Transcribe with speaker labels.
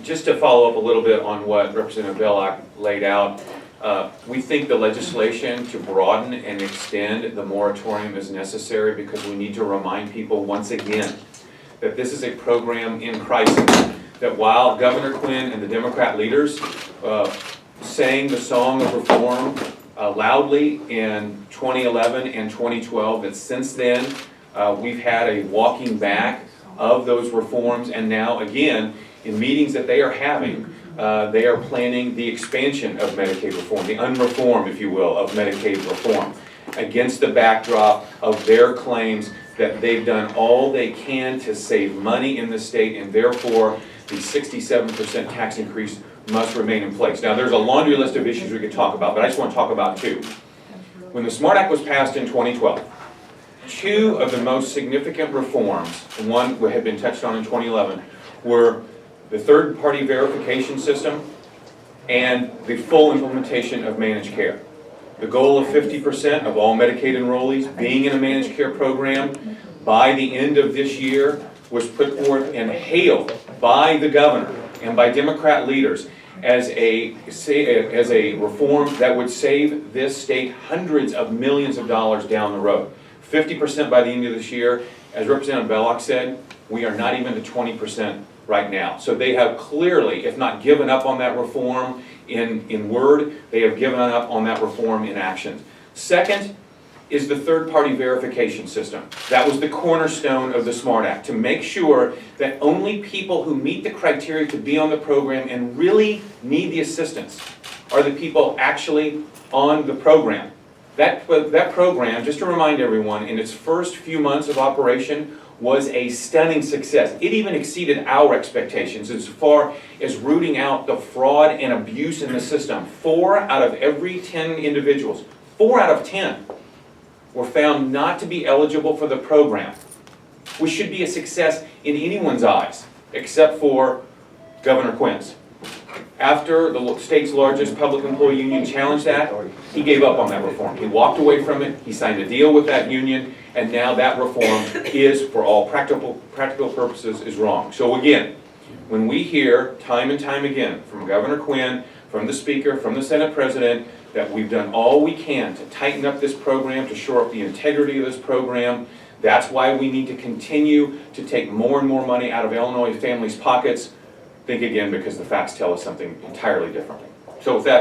Speaker 1: Just to follow up a little bit on what Representative Belloc laid out, we think the legislation to broaden and extend the moratorium is necessary because we need to remind people once again that this is a program in crisis, that while Governor Quinn and the Democrat leaders sang the song of reform loudly in 2011 and 2012, that since then we've had a walking back of those reforms, and now again in meetings that they are having, they are planning the expansion of Medicaid reform, the unreform, if you will, of Medicaid reform, against the backdrop of their claims that they've done all they can to save money in the state, and therefore the 67% tax increase must remain in place. Now, there's a laundry list of issues we could talk about, but I just want to talk about two. When the SMART Act was passed in 2012, two of the most significant reforms, one had been touched on in 2011, were the third-party verification system and the full implementation of managed care. The goal of 50% of all Medicaid enrollees being in a managed care program by the end of this year was put forth and hailed by the governor and by Democrat leaders as a reform that would save this state hundreds of millions of dollars down the road. 50% by the end of this year. As Representative Belloc said, we are not even to 20% right now. So they have clearly, if not given up on that reform in word, they have given up on that reform in action. Second is the third-party verification system. That was the cornerstone of the SMART Act, to make sure that only people who meet the criteria to be on the program and really need the assistance are the people actually on the program. That program, just to remind everyone, in its first few months of operation was a stunning success. It even exceeded our expectations as far as rooting out the fraud and abuse in the system. 4 out of every 10 individuals, 4 out of 10, were found not to be eligible for the program, which should be a success in anyone's eyes, except for Governor Quinn's. After the state's largest public employee union challenged that, he gave up on that reform. He walked away from it, he signed a deal with that union, and now that reform is, for all practical purposes, is wrong. So again, when we hear time and time again from Governor Quinn, from the Speaker, from the Senate President, that we've done all we can to tighten up this program, to shore up the integrity of this program, that's why we need to continue to take more and more money out of Illinois families' pockets. Think again, because the facts tell us something entirely differently. So with that,